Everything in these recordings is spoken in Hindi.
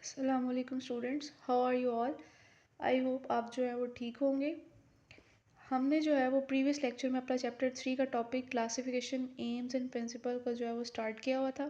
अस्सलाम वालेकुम students, how are you all. I hope आप जो है वो ठीक होंगे। हमने जो है वो प्रीवियस लेक्चर में अपना चैप्टर 3 का topic classification aims and principle का जो है वो स्टार्ट किया हुआ था।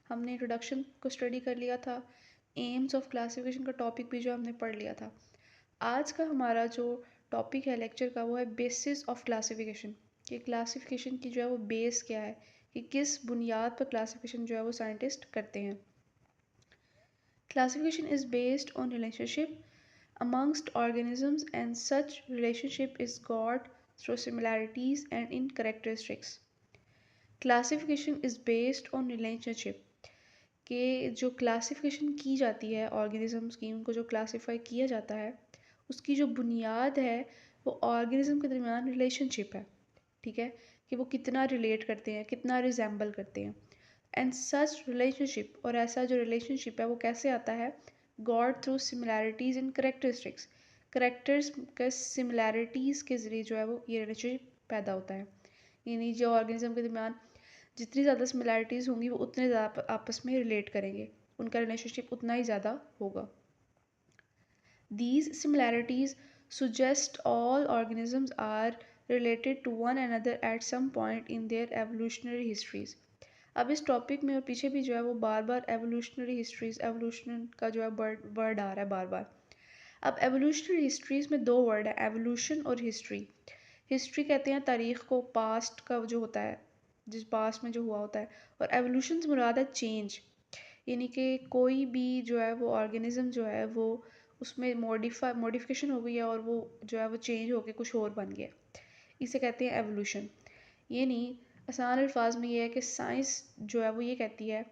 हमने इंट्रोडक्शन को स्टडी कर लिया था, एम्स ऑफ क्लासिफिकेशन का टॉपिक भी जो हमने पढ़ लिया था। आज का हमारा जो टॉपिक है लेक्चर का वो है बेसिस ऑफ क्लासिफिकेशन, कि क्लासिफिकेशन की जो है वो बेस क्या है, कि किस बुनियाद पर क्लासिफिकेशन जो है वो साइंटिस्ट करते हैं। Classification is based on relationship amongst organisms, and such relationship is got through similarities and in characteristics. Classification is based on relationship, कि जो क्लासिफिकेशन की जाती है ऑर्गेनिजम्स की, उनको जो क्लासीफाई किया जाता है उसकी जो बुनियाद है वो ऑर्गेनिज्म के दरमियान रिलेशनशिप है। ठीक है, कि वो कितना रिलेट करते हैं, कितना रिजेंबल करते हैं। एंड सच रिलेशनशिप, और ऐसा जो रिलेशनशिप है वो कैसे आता है, गॉड थ्रू सिमिलैरिटीज़ इन करेक्टरिस्टिक्स, करेक्टर्स के सिमिलैरिटीज़ के ज़रिए जो है वो ये रिलेशनशिप पैदा होता है। यानी जो ऑर्गेनिज्म के दरमियान जितनी ज़्यादा सिमिलैरिटीज़ होंगी वो उतने ज़्यादा आपस में रिलेट करेंगे, उनका रिलेशनशिप उतना ही ज़्यादा होगा। These similarities suggest all organisms are related to one another at some point in their evolutionary histories. अब इस टॉपिक में और पीछे भी जो है वो बार बार एवोल्यूशनरी हिस्ट्रीज, एवोल्यूशन का जो है वर्ड आ रहा है बार बार। अब एवोल्यूशनरी हिस्ट्रीज में दो वर्ड है, एवोल्यूशन और हिस्ट्री। हिस्ट्री कहते हैं तारीख को, पास्ट का जो होता है, जिस पास्ट में जो हुआ होता है, और एवोल्यूशन से मुराद है चेंज, यानी कि कोई भी जो है वो ऑर्गेनिज्म जो है वो उसमें मॉडिफिकेशन हो गई है और वो जो है वो चेंज होकर कुछ और बन गया, इसे कहते हैं एवोल्यूशन। यानी आसान अल्फाज में ये है कि साइंस जो है वो ये कहती है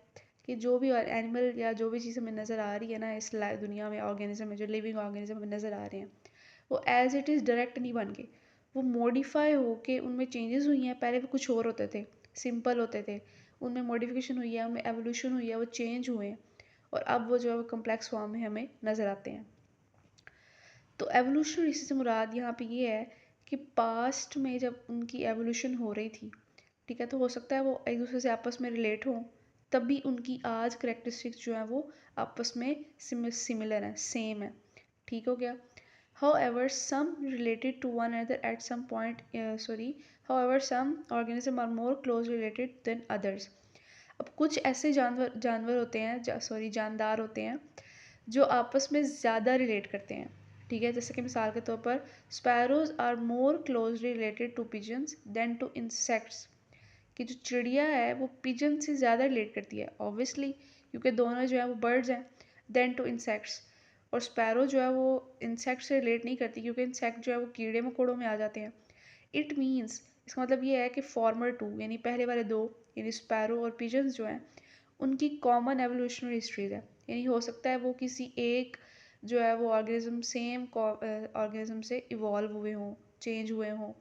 कि जो भी एनिमल या जो भी चीज़ हमें नज़र आ रही है ना इस दुनिया में, ऑर्गेनिज्म में, जो लिविंग ऑर्गेनिज्म हमें नज़र आ रहे हैं, वो एज इट इज़ डायरेक्ट नहीं बन के, वो मॉडिफाई होके उनमें चेंजेस हुई हैं। पहले वो कुछ और होते थे, सिंपल होते थे, उनमें मॉडिफिकेशन हुई है, उनमें एवोल्यूशन हुई है, वो चेंज हुए हैं, और अब वो जो है वो कम्प्लेक्स फॉर्म में हमें नज़र आते हैं। तो एवोल्यूशन इसी से मुराद यहाँ पे ये है कि पास्ट में जब उनकी एवोल्यूशन हो रही थी, ठीक है, तो हो सकता है वो एक दूसरे से आपस में रिलेट हों, तभी उनकी आज करेक्टरिस्टिक्स जो हैं वो आपस में सिमिलर हैं, सेम है। ठीक हो गया। However, some related to one another at some point, however, some organisms are more closely related than others. अब कुछ ऐसे जानवर होते हैं, जानदार होते हैं जो आपस में ज़्यादा रिलेट करते हैं। ठीक है, जैसे कि मिसाल के तौर पर sparrows are more closely related to pigeons than to insects, कि जो चिड़िया है वो पिजन से ज़्यादा रिलेट करती है, ऑब्वियसली, क्योंकि दोनों जो है वो बर्ड्स हैं। देन टू इंसेक्ट्स, और स्पैरो जो है वो इंसेक्ट से रिलेट नहीं करती, क्योंकि इंसेक्ट जो है वो कीड़े मकोड़ों में आ जाते हैं। इट मीन्स, इसका मतलब ये है कि फॉर्मर टू, यानी पहले वाले दो, यानी स्पैरो और पिजन्स जो हैं, उनकी कॉमन एवोल्यूशनरी हिस्ट्रीज है। यानी हो सकता है वो किसी एक जो है वो ऑर्गेनिज्म, सेम ऑर्गेनिज्म से इवॉल्व हुए हों, चेंज हुए हों।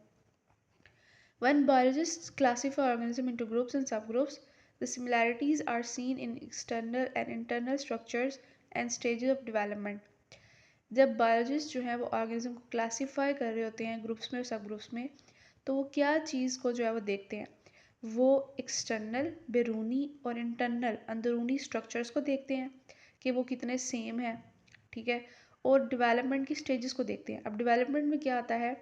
When biologists classify organisms into groups and subgroups, the similarities are seen in external and internal structures and stages of development. जब बायोलॉजिस्ट जो है वो ऑर्गेनिज्म को क्लासीफाई कर रहे होते हैं ग्रुप्स में और सब ग्रुप्स में, तो वो क्या चीज़ को जो है वो देखते हैं, वो एक्सटर्नल, बैरूनी, और इंटरनल, अंदरूनी स्ट्रक्चर्स को देखते हैं कि वो कितने सेम है। ठीक है, और डेवलपमेंट की स्टेजेस को देखते हैं। अब डेवलपमेंट में क्या आता है,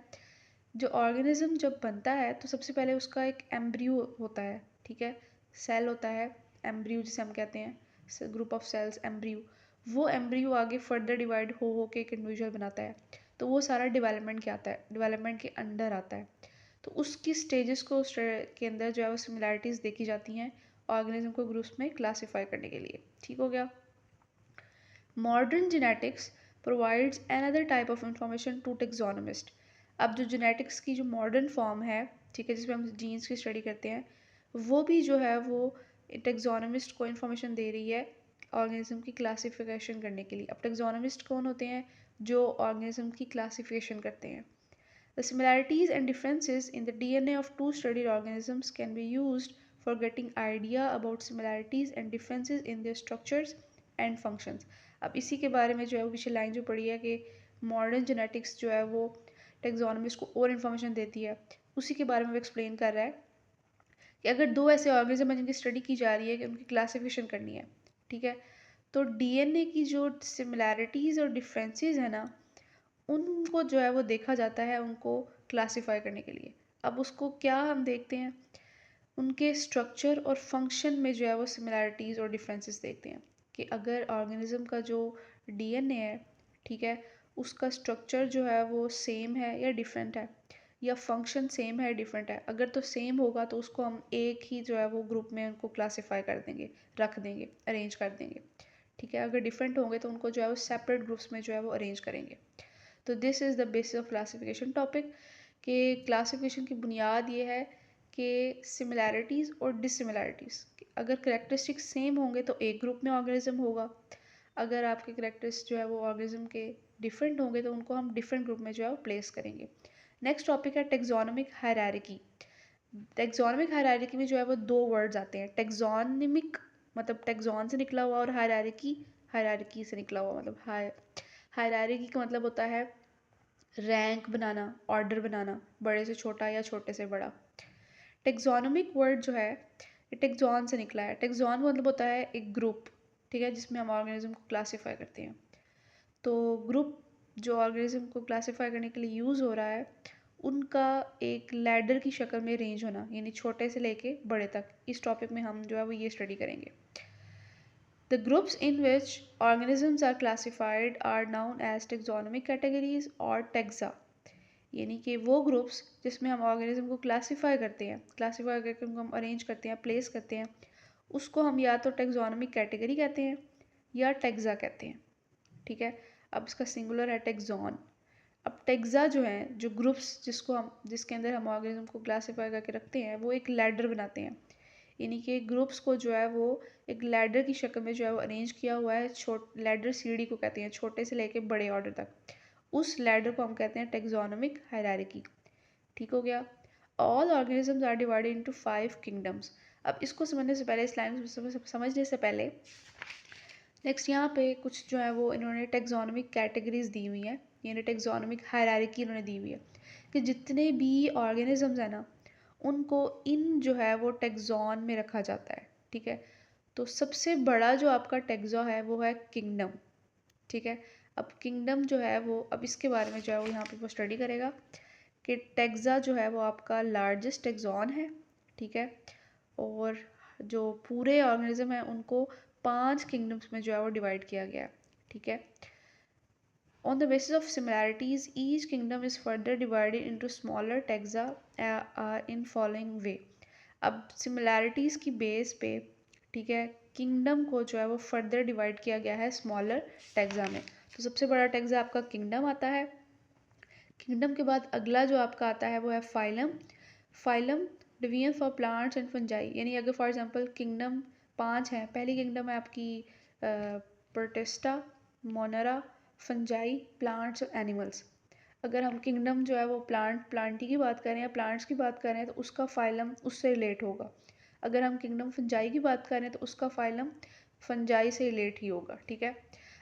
जो ऑर्गेनिज्म जब बनता है तो सबसे पहले उसका एक एम्ब्रियो होता है। ठीक है, सेल होता है, एम्ब्रियो जिसे हम कहते हैं, ग्रुप ऑफ सेल्स, एम्ब्रियो। वो एम्ब्रियो आगे फर्दर डिवाइड हो के एक इंडिविजुअल बनाता है, तो वो सारा डेवलपमेंट क्या आता है, डेवलपमेंट के अंडर आता है। तो उसकी स्टेजेस को के अंदर जो है वो सिमिलैरिटीज़ देखी जाती हैं ऑर्गेनिज्म को ग्रुप्स में क्लासीफाई करने के लिए। ठीक हो गया। Modern genetics provides another type of information to taxonomist. अब जो जेनेटिक्स की जो मॉडर्न फॉर्म है, ठीक है, जिसमें हम जीन्स की स्टडी करते हैं, वो भी जो है वो टेक्सोनोमिस्ट को इन्फॉर्मेशन दे रही है ऑर्गेनिज्म की क्लासिफिकेशन करने के लिए। अब टेक्सोनोमिस्ट कौन होते हैं, जो ऑर्गेनिज्म की क्लासिफिकेशन करते हैं। The similarities and differences in the DNA of two studied organisms can be used for getting idea about similarities and differences in their structures and functions. अब इसी के बारे में जो है वो पीछे लाइन जो पड़ी है कि मॉडर्न जेनेटिक्स जो है वो टेक्सोनोमिस्ट को और इन्फॉर्मेशन देती है, उसी के बारे में वो एक्सप्लेन कर रहा है कि अगर दो ऐसे ऑर्गेनिज्म हैं जिनकी स्टडी की जा रही है कि उनकी क्लासिफिकेशन करनी है, ठीक है, तो डीएनए की जो सिमिलैरिटीज़ और डिफरेंसेस है ना, उनको जो है वो देखा जाता है उनको क्लासिफाई करने के लिए। अब उसको क्या हम देखते हैं, उनके स्ट्रक्चर और फंक्शन में जो है वो सिमिलैरिटीज़ और डिफरेंसेस देखते हैं कि अगर ऑर्गेनिज्म का जो डीएनए है, ठीक है, उसका स्ट्रक्चर जो है वो सेम है या डिफरेंट है, या फंक्शन सेम है डिफरेंट है। अगर तो सेम होगा तो उसको हम एक ही जो है वो ग्रुप में उनको क्लासीफाई कर देंगे, रख देंगे, अरेंज कर देंगे, ठीक है। अगर डिफरेंट होंगे तो उनको जो है वो सेपरेट ग्रुप्स में जो है वो अरेंज करेंगे। तो this is the basis of classification topic. कि क्लासिफिकेशन की बुनियाद ये है कि सिमिलैरिटीज़ और डिससिमिलैरिटीज़, अगर करेक्टरिस्टिक्स सेम होंगे तो एक ग्रुप में ऑर्गेनिज्म होगा, अगर आपके करेक्टरिस्टिक्स जो है वो ऑर्गेनिज्म के डिफरेंट होंगे तो उनको हम डिफरेंट ग्रुप में जो है वो प्लेस करेंगे। नेक्स्ट टॉपिक है टेक्सोनोमिक हायरार्की। टेक्सोनोमिक हायरार्की में जो है वो दो वर्ड्स आते हैं, टेक्सोनोमिक मतलब टेक्सोन से निकला हुआ, और हायरार्की हायरार्की से निकला हुआ, मतलब हायरार्की का मतलब होता है रैंक बनाना, ऑर्डर बनाना, बड़े से छोटा या छोटे से बड़ा। टेक्सोनोमिक वर्ड जो है ये टेक्सोन से निकला है। टेक्सोन का मतलब होता है एक ग्रुप, ठीक है, जिसमें हम ऑर्गेनिज्म को क्लासीफाई करते हैं। तो ग्रुप जो ऑर्गेनिज्म को क्लासीफाई करने के लिए यूज़ हो रहा है, उनका एक लैडर की शक्ल में रेंज होना, यानी छोटे से लेके बड़े तक। इस टॉपिक में हम जो है वो ये स्टडी करेंगे। The groups in which organisms are classified are known as taxonomic categories or taxa। यानी कि वो ग्रुप्स जिसमें हम ऑर्गेनिज्म को क्लासीफाई करते हैं, क्लासीफाई करके उनको हम अरेंज करते हैं, प्लेस करते हैं, उसको हम या तो टेक्सोनोमिक कैटेगरी कहते हैं या टेक्सा कहते हैं, ठीक है। अब इसका सिंगुलर है टेक्सोन। अब टेक्सा जो है, जो ग्रुप्स जिसके अंदर हम ऑर्गेनिज्म को क्लासीफाई करके रखते हैं, वो एक लैडर बनाते हैं, यानी कि ग्रुप्स को जो है वो एक लैडर की शक्ल में जो है वो अरेंज किया हुआ है। लैडर सीढ़ी को कहते हैं, छोटे से लेके बड़े ऑर्डर तक। उस लैडर को हम कहते हैं टेक्सोनोमिक हायरार्की। ठीक हो गया। All organisms are divided into 5 kingdoms. अब इसको समझने से पहले, इस लाइन को समझने से पहले, नेक्स्ट यहाँ पे कुछ जो है वो इन्होंने टेक्सोनोमिक कैटेगरीज दी हुई हैं, यानी टेक्सोनोमिक हायरार्की इन्होंने दी हुई है कि जितने भी ऑर्गेनिजम्स हैं ना, उनको इन जो है वो टेक्सोन में रखा जाता है, ठीक है। तो सबसे बड़ा जो आपका टेक्सो है वो है किंगडम, ठीक है। अब किंगडम जो है वो, अब इसके बारे में जो है वो यहाँ पे वो स्टडी करेगा कि टेक्सा जो है वो आपका लार्जेस्ट टेक्सोन है, ठीक है। और जो पूरे ऑर्गेनिज्म है उनको 5 किंगडम्स में जो है वो डिवाइड किया गया है, ठीक है। On the basis of similarities, each kingdom is further divided into smaller taxa in following way। अब similarities की बेस पे, ठीक है, किंगडम को जो है वो फर्दर डिवाइड किया गया है स्मॉलर टैक्सा में। तो सबसे बड़ा टैक्सा आपका किंगडम आता है। किंगडम के बाद अगला जो आपका आता है वो है phylum. Phylum division for plants and fungi, यानी अगर फॉर एग्जांपल किंगडम 5 है, पहली किंगडम है आपकी प्रोटेस्टा, मोनरा, फंजाई, प्लांट्स और एनिमल्स। अगर हम किंगडम जो है वो प्लांटी की बात करें या प्लांट्स की बात करें तो उसका फाइलम उससे रिलेट होगा। अगर हम किंगडम फंजाई की बात करें तो उसका फाइलम फंजाई से रिलेट ही होगा, ठीक है।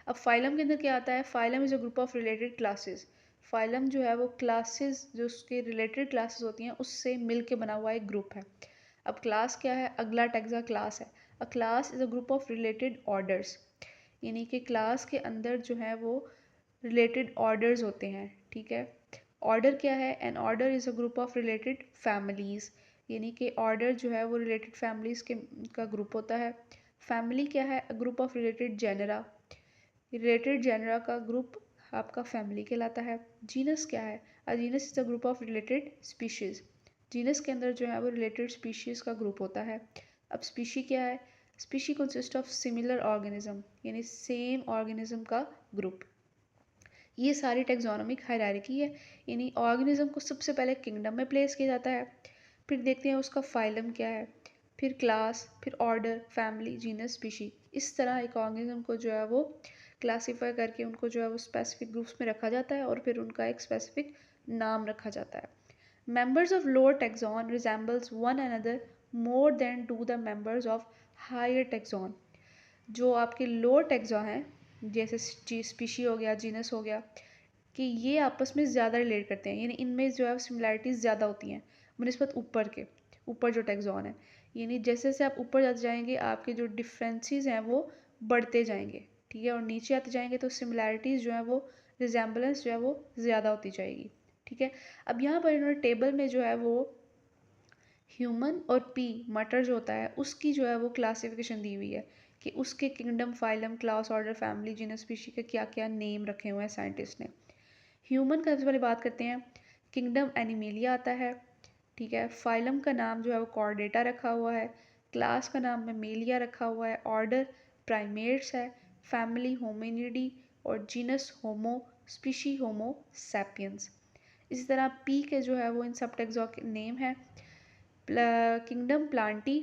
अब फाइलम के अंदर क्या आता है, phylum is a group of related classes. Phylum जो है वो क्लासेस, जो उसके रिलेटेड क्लासेस होती हैं उससे मिल के बना हुआ एक ग्रुप है। अब क्लास क्या है, अगला टैक्सा क्लास है। अ class is a group of related orders, यानी कि क्लास के अंदर जो है वो रिलेटेड ऑर्डर्स होते हैं, ठीक है। ऑर्डर क्या है, an order is a group of related families, यानी कि ऑर्डर जो है वो रिलेटेड फैमिलीज़ के का ग्रुप होता है। फैमिली क्या है, अ group of related genera, related genera का ग्रुप आपका फैमिली कहलाता है। जीनस क्या है, अ genus is a group of related species, genus के अंदर जो है वो रिलेटेड स्पीशीज़ का ग्रुप होता है। अब स्पीशी क्या है, species consist of similar organism, यानी सेम ऑर्गेनिज्म का ग्रुप। ये सारी टेक्सोनोमिक हायरार्की है, यानी ऑर्गेनिज्म को सबसे पहले किंगडम में प्लेस किया जाता है, फिर देखते हैं उसका फाइलम क्या है, फिर क्लास, फिर ऑर्डर, फैमिली, जीनस, स्पीशी। इस तरह एक ऑर्गेनिज्म को जो है वो क्लासीफाई करके उनको जो है वो स्पेसिफिक ग्रुप्स में रखा जाता है और फिर उनका एक स्पेसिफिक नाम रखा जाता है। Members of lower taxon resembles one another more than do the members of higher taxon। जो आपके लोअर टैक्सा हैं, जैसे स्पीशी हो गया, जीनस हो गया, कि ये आपस में ज़्यादा रिलेट करते हैं, यानी इनमें जो है सिमिलैरिटीज़ ज़्यादा होती हैं बनिस्बत ऊपर के, ऊपर जो टैक्सॉन है। यानी जैसे जैसे आप ऊपर जाते जाएंगे आपके जो डिफरेंसेस हैं वो बढ़ते जाएंगे, ठीक है, और नीचे आते जाएंगे तो सिमिलैरिटीज़ जो है वो, रिजेम्बलेंस जो है वो ज़्यादा होती जाएगी, ठीक है। अब यहाँ पर इन्होंने टेबल में जो है वो ह्यूमन और पी मटर जो होता है उसकी जो है वो क्लासिफिकेशन दी हुई है कि उसके kingdom, phylum, class, order, family, genus, species के क्या क्या नेम रखे हुए हैं साइंटिस्ट ने। ह्यूमन का सबसे पहले बात करते हैं, किंगडम एनिमेलिया आता है, ठीक है। फाइलम का नाम जो है वो कॉर्डेटा रखा हुआ है, क्लास का नाम मेमेलिया रखा हुआ है, ऑर्डर प्राइमेट्स है, फैमिली होमिनिडी और जीनस होमो, स्पीशी होमो सैपियंस। इसी तरह पी के जो है वो इन सब टेक्सॉ के नेम है, किंगडम प्लांटी,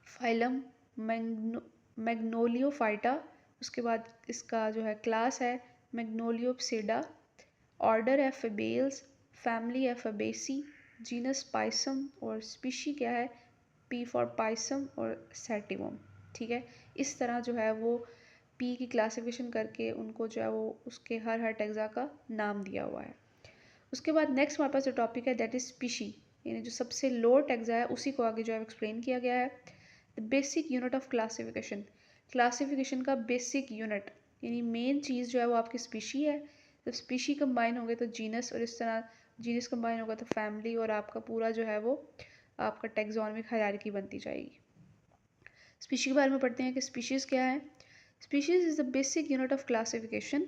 फाइलम मैग्नोलियोफाइटा, उसके बाद इसका जो है क्लास है मैग्नोलियोप्सिडा, ऑर्डर है फेबेल्स, फैमिली है फेबेसी, जीनस पाइसम और स्पीशी क्या है, पी फॉर पाइसम और सैटिवम, ठीक है। इस तरह जो है वो पी की क्लासिफिकेशन करके उनको जो है वो उसके हर टेक्सा का नाम दिया हुआ है। उसके बाद नेक्स्ट हमारे पास जो टॉपिक है दैट इज स्पीशी, यानी जो सबसे लोअर टेक्सा है उसी को आगे जो है एक्सप्लेन किया गया है। The basic unit of classification, classification का बेसिक यूनिट यानी मेन चीज़ जो है वो आपकी स्पीशी है। जब स्पीशी कंबाइन होंगे तो जीनस, और इस तरह जीनस कंबाइन होगा तो फैमिली, और आपका पूरा जो है वो आपका टैक्सोनॉमिक हायरार्की बनती जाएगी। स्पीशी के बारे में पढ़ते हैं कि स्पीशीज़ क्या है। Species is the basic unit of classification.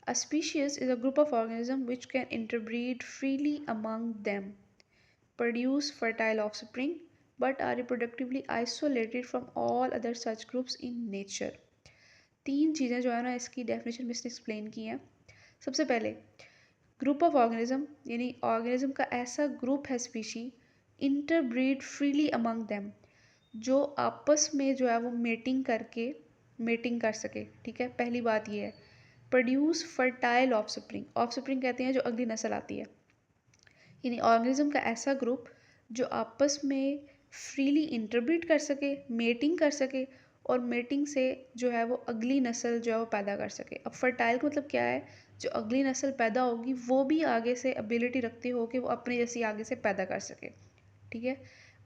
A species is a group of organisms which can interbreed freely among them, produce fertile offspring, but are reproductively isolated from all other such groups in nature. तीन चीज़ें जो है ना इसकी डेफिनेशन में इसने एक्सप्लेन की हैं। सबसे पहले ग्रुप ऑफ ऑर्गेनिज्म, यानी ऑर्गेनिज्म का ऐसा ग्रुप है species, interbreed freely among them, जो आपस में जो है वो मेटिंग कर सके, ठीक है। पहली बात ये है। प्रोड्यूस फर्टाइल ऑफस्प्रिंग, ऑफस्प्रिंग कहते हैं जो अगली नस्ल आती है, यानी ऑर्गेनिज्म का ऐसा ग्रुप जो आपस में फ्रीली इंटरब्रीड कर सके, मेटिंग कर सके, और मेटिंग से जो है वो अगली नस्ल जो है वो पैदा कर सके। अब फर्टाइल का मतलब क्या है, जो अगली नस्ल पैदा होगी वो भी आगे से एबिलिटी रखती हो कि वो अपने जैसी आगे से पैदा कर सके, ठीक है।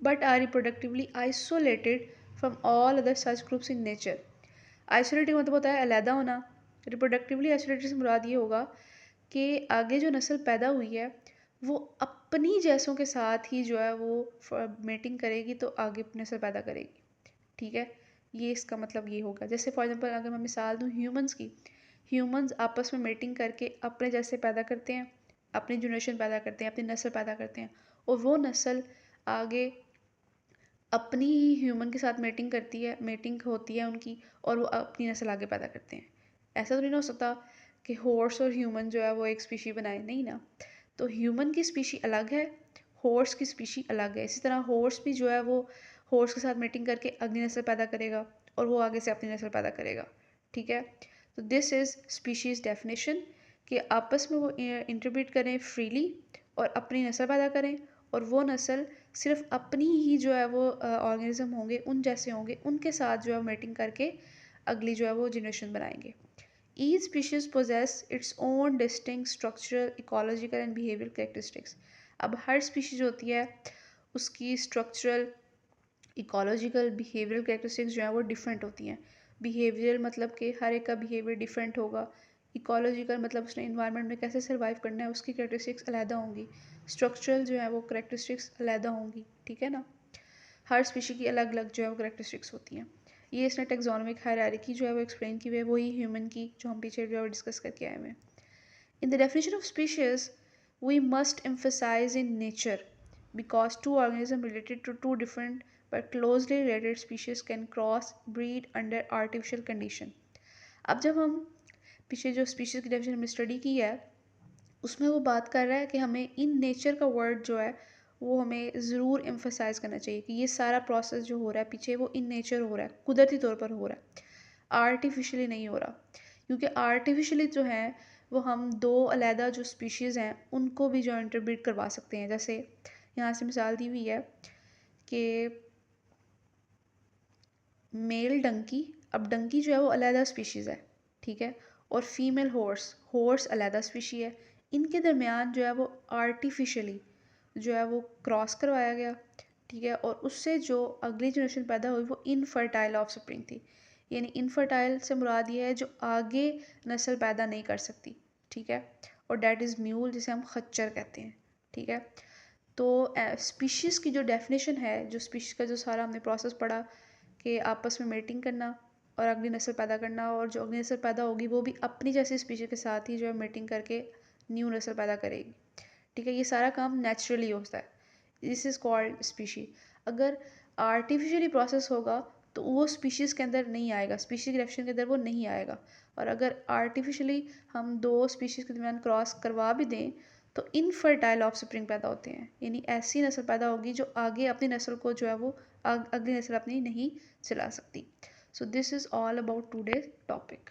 But are reproductively isolated from all other such groups in nature. Isolative मतलब होता है अलहदा होना। रिप्रोडक्टिवली आइसोलेटेड से मुराद ये होगा कि आगे जो नस्ल पैदा हुई है वो अपनी जैसों के साथ ही जो है वो मेटिंग करेगी तो आगे नस्ल पैदा करेगी, ठीक है। ये इसका मतलब ये होगा। जैसे फॉर एग्जांपल अगर मैं मिसाल दूँ ह्यूमंस की, ह्यूमंस आपस में मेटिंग करके अपने जैसे पैदा करते हैं, अपनी जनरेशन पैदा करते हैं, अपनी नस्ल पैदा करते हैं, और वो नस्ल आगे अपनी ही ह्यूमन के साथ मेटिंग होती है उनकी, और वो अपनी नस्ल आगे पैदा करते हैं। ऐसा तो नहीं हो सकता कि हॉर्स और ह्यूमन जो है वो एक स्पीशी बनाए, नहीं ना। तो ह्यूमन की स्पीशी अलग है, हॉर्स की स्पीशी अलग है। इसी तरह हॉर्स भी जो है वो हॉर्स के साथ मेटिंग करके अगली नस्ल पैदा करेगा, और वो आगे से अपनी नस्ल पैदा करेगा, ठीक है। तो दिस इज़ स्पीशीज़ डेफिनेशन, कि आपस में वो इंटरब्रीड करें फ्रीली और अपनी नस्ल पैदा करें, और वो नस्ल सिर्फ अपनी ही जो है वो ऑर्गेनिज्म होंगे, उन जैसे होंगे, उनके साथ जो है मेटिंग करके अगली जो है वो जनरेशन बनाएंगे। Each species possess its own distinct structural, ecological and behavioural characteristics. अब हर स्पीशीज होती है उसकी स्ट्रक्चरल, इकोलॉजिकल, बिहेवियरल कैरेक्टरिस्टिक्स जो है वो डिफरेंट होती हैं। बिहेवियरल मतलब कि हर एक का बिहेवियर डिफरेंट होगा। इकोलॉजिकल मतलब उसने इन्वायरमेंट में कैसे सर्वाइव करना है, उसकी कैरेक्टरिस्टिक्स अलहदा होंगी। स्ट्रक्चरल जो है वो कैरेक्टरिस्टिक्स अलहदा होंगी, ठीक है ना। हर स्पीशी की अलग अलग जो है वो कैरेक्टरिस्टिक्स होती हैं। ये इसने टेक्सोनोमिक हायरार्की जो है वो एक्सप्लेन की हुई है, वही ह्यूमन की जो हम पीछे जो है डिस्कस करके आए हुए हैं। In the definition of species, we must emphasize in nature, because two organisms related to two different but closely related species can cross breed under artificial condition. अब जब हम पीछे जो स्पीशीज़ की डेफिनेशन में स्टडी की है उसमें वो बात कर रहा है कि हमें इन नेचर का वर्ड जो है वो हमें ज़रूर एम्फोसाइज करना चाहिए कि ये सारा प्रोसेस जो हो रहा है पीछे वो इन नेचर हो रहा है, कुदरती तौर पर हो रहा है, आर्टिफिशियली नहीं हो रहा। क्योंकि आर्टिफिशियली जो है वो हम दो अलहदा जो स्पीशीज़ हैं उनको भी जो इंटरब्रीड करवा सकते हैं। जैसे यहाँ से मिसाल दी हुई है कि मेल डंकी, अब डंकी जो है वो अलहदा स्पीशीज़ है, ठीक है, और फीमेल हॉर्स अलहदा स्पीशी है। इनके दरमियान जो है वो आर्टिफिशियली जो है वो क्रॉस करवाया गया, ठीक है, और उससे जो अगली जनरेशन पैदा हुई वो इनफर्टाइल ऑफस्प्रिंग थी। यानी इनफर्टाइल से मुराद ये है जो आगे नस्ल पैदा नहीं कर सकती, ठीक है। और डैट इज़ म्यूल, जिसे हम खच्चर कहते हैं, ठीक है। तो स्पीशीज़ की जो डेफिनेशन है, जो स्पीशीज़ का जो सारा हमने प्रोसेस पढ़ा कि आपस में मेटिंग करना और अगली नस्ल पैदा करना, और जो अगली नस्ल पैदा होगी वो भी अपनी जैसी स्पीशीज़ के साथ ही जो है मेटिंग करके न्यू नस्ल पैदा करेगी, ठीक है। ये सारा काम नेचुरली होता है, दिस इज़ कॉल्ड स्पीशी। अगर आर्टिफिशियली प्रोसेस होगा तो वो स्पीशीज़ के अंदर नहीं आएगा, स्पीशीज़ के डेफिनेशन के अंदर वो नहीं आएगा। और अगर आर्टिफिशियली हम दो स्पीशीज़ के दरमियान क्रॉस करवा भी दें तो इनफर्टाइल ऑफस्प्रिंग पैदा होते हैं, यानी ऐसी नस्ल पैदा होगी जो आगे अपनी नस्ल को जो है वो अगली नस्ल अपनी नहीं चला सकती। So this is all about today's topic.